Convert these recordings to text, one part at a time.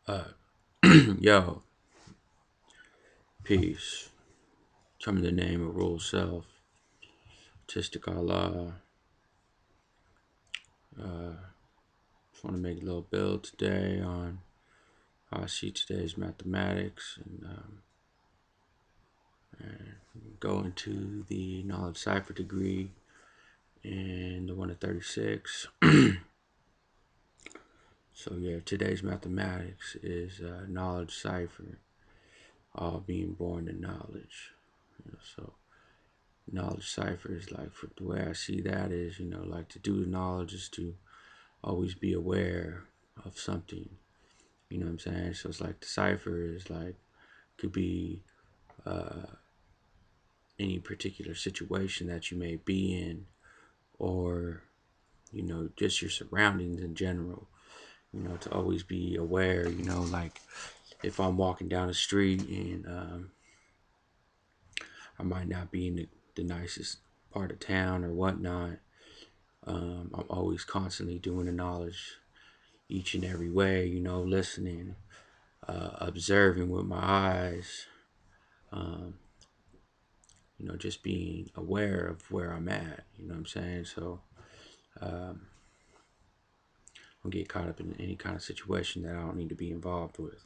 Uh, yo, peace. Come in the name of Rule Self, Artistic Allah. Just want to make a little build today on how I see today's mathematics and go into the knowledge cipher degree in the 1 to 36. So yeah, today's mathematics is knowledge cipher, all being born to knowledge. So knowledge cipher is like, for the way I see that is, like to do the knowledge is to always be aware of something. You know what I'm saying? So it's like the cipher is like, could be uh, any particular situation that you may be in, or just your surroundings in general. To always be aware. Like if I'm walking down the street and I might not be in the nicest part of town or whatnot. I'm always constantly doing the knowledge each and every way, listening, observing with my eyes, um, just being aware of where I'm at, you know what I'm saying? So um, I don't get caught up in any kind of situation that I don't need to be involved with.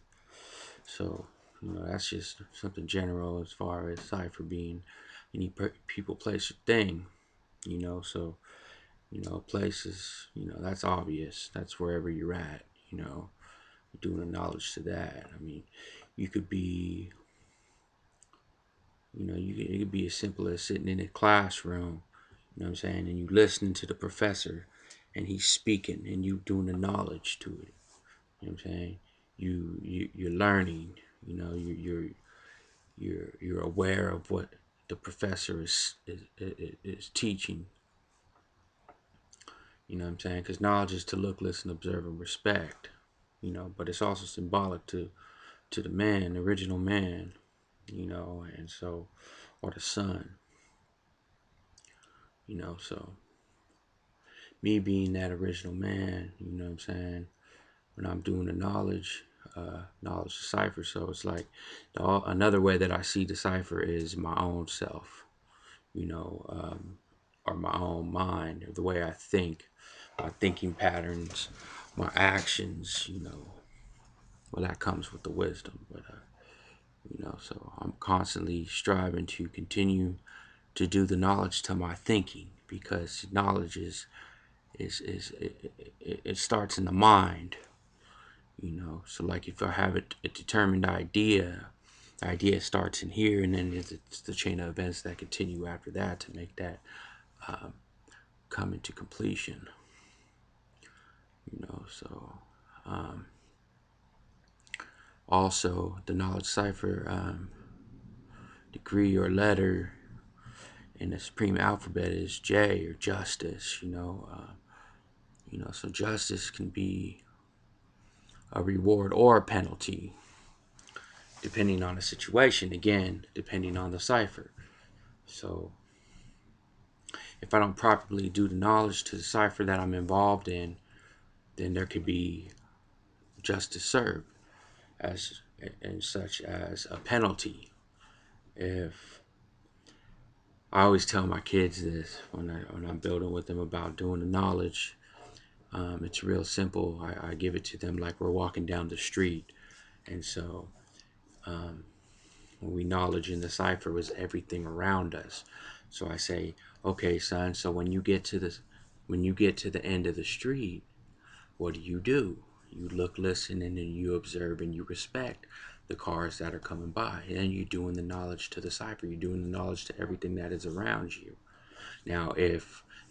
So, that's just something general as far as cipher being any people, place, or thing, so places, that's obvious. That's wherever you're at, doing the knowledge to that. I mean, you could be, it could be as simple as sitting in a classroom, you know what I'm saying, and you listening to the professor and he's speaking and you doing the knowledge to it. You know what I'm saying? You're learning, you're aware of what the professor is teaching. You know what I'm saying? Because knowledge is to look, listen, observe, and respect. But it's also symbolic to the man, the original man. And so, or the son. So me being that original man, you know what I'm saying? When I'm doing the knowledge cipher. So it's like another way that I see the cipher is my own self, you know, um, or my own mind, or the way I think, my thinking patterns, my actions, well, that comes with the wisdom. But, so I'm constantly striving to continue to do the knowledge to my thinking, because knowledge it starts in the mind. So like if I have a determined idea, the idea starts in here, and then it's the chain of events that continue after that to make that um, come into completion. So also the knowledge cipher degree or letter in the supreme alphabet is J, or justice. So justice can be a reward or a penalty depending on the situation, again depending on the cipher. So if I don't properly do the knowledge to the cipher that I'm involved in, then there could be justice served as and such as a penalty. If I always tell my kids this when I'm building with them about doing the knowledge, it's real simple. I give it to them like we're walking down the street, and so when we knowledge in the cipher was everything around us. So I say, okay, son. So when you get to the end of the street, what do? You look, listen, and then you observe and you respect the cars that are coming by. And then you're doing the knowledge to the cipher. You're doing the knowledge to everything that is around you. Now,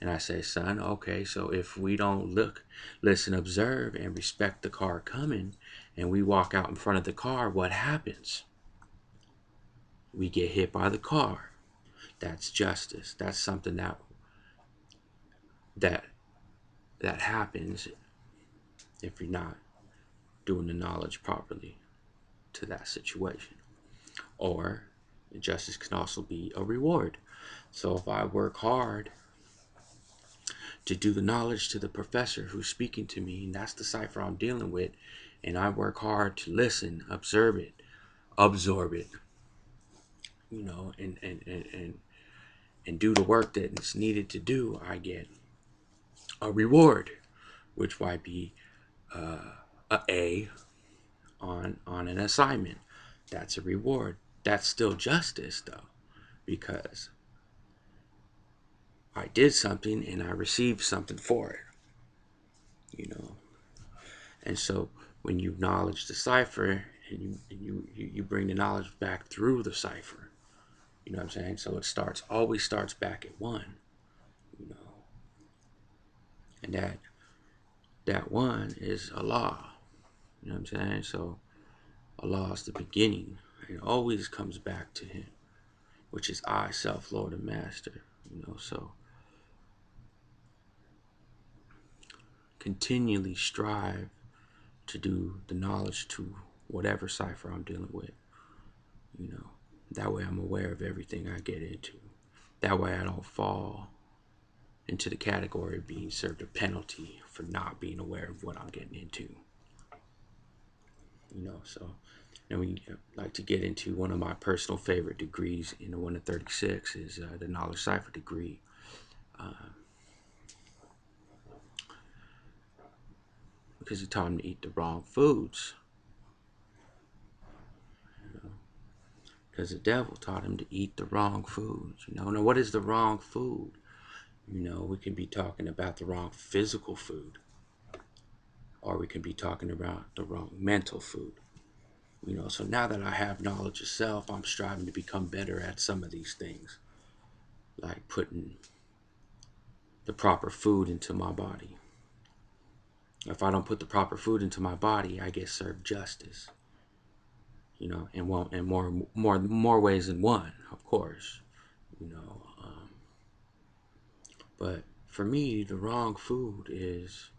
and I say, son, okay, so if we don't look, listen, observe, and respect the car coming, and we walk out in front of the car, what happens? We get hit by the car. That's justice. That's something that that happens if you're not doing the knowledge properly to that situation. Or justice can also be a reward. So if I work hard to do the knowledge to the professor who's speaking to me, and that's the cipher I'm dealing with, And I work hard to listen, observe it, absorb it, and do the work that is needed to do. I get a reward, which might be a A on an assignment. That's a reward. That's still justice, though, because I did something and I received something for it, you know. And so when you acknowledge the cipher and you bring the knowledge back through the cipher, you know what I'm saying? So it always starts back at one, you know. And that one is Allah. You know what I'm saying? So Allah is the beginning. It always comes back to him, which is I, self, Lord, and Master. So continually strive to do the knowledge to whatever cipher I'm dealing with. That way I'm aware of everything I get into. That way I don't fall into the category of being served a penalty for not being aware of what I'm getting into. So and we like to get into one of my personal favorite degrees in the 1 to 36 is the knowledge cipher degree. Because he taught him to eat the wrong foods. Because the devil taught him to eat the wrong foods. Now what is the wrong food? We can be talking about the wrong physical food, or we can be talking about the wrong mental food. So now that I have knowledge of self, I'm striving to become better at some of these things, like putting the proper food into my body. If I don't put the proper food into my body, I get served justice. In more ways than one, of course. But for me, the wrong food is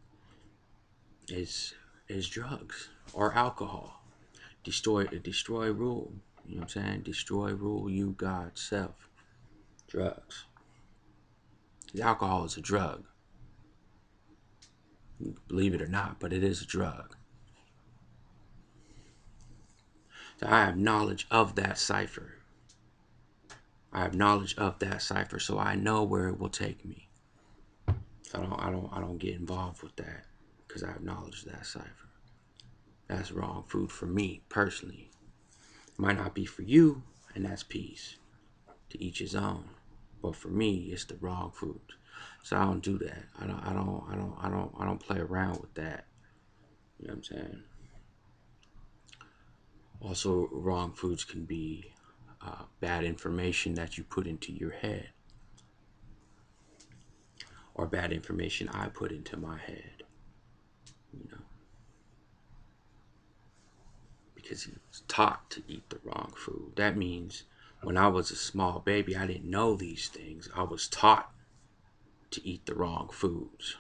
drugs or alcohol. Destroy rule. You know what I'm saying? Destroy rule, you, God, self. Drugs. Alcohol is a drug. Believe it or not, but it is a drug. So I have knowledge of that cipher. So I know where it will take me. So I don't get involved with that because I have knowledge of that cipher. That's wrong food for me personally. It might not be for you, and that's peace. To each his own. But for me, it's the wrong food. So I don't do that. I don't play around with that. You know what I'm saying? Also, wrong foods can be bad information that you put into your head, or bad information I put into my head. Because he was taught to eat the wrong food. That means when I was a small baby, I didn't know these things. I was taught to eat the wrong foods.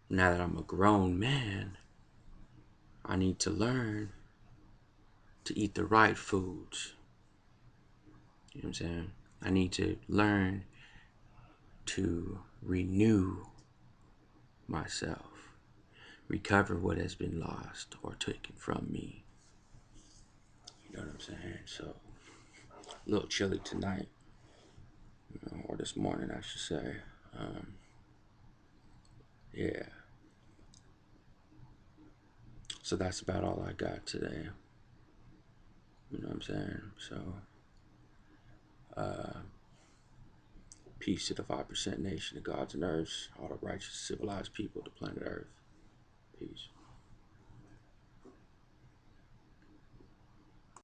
Now that I'm a grown man, I need to learn to eat the right foods. You know what I'm saying? I need to learn to renew myself, recover what has been lost or taken from me. You know what I'm saying? So, a little chilly tonight, or this morning, I should say. Yeah. So that's about all I got today. You know what I'm saying? So, peace to the 5% nation, the gods and earths, all the righteous, civilized people of the planet Earth. Peace.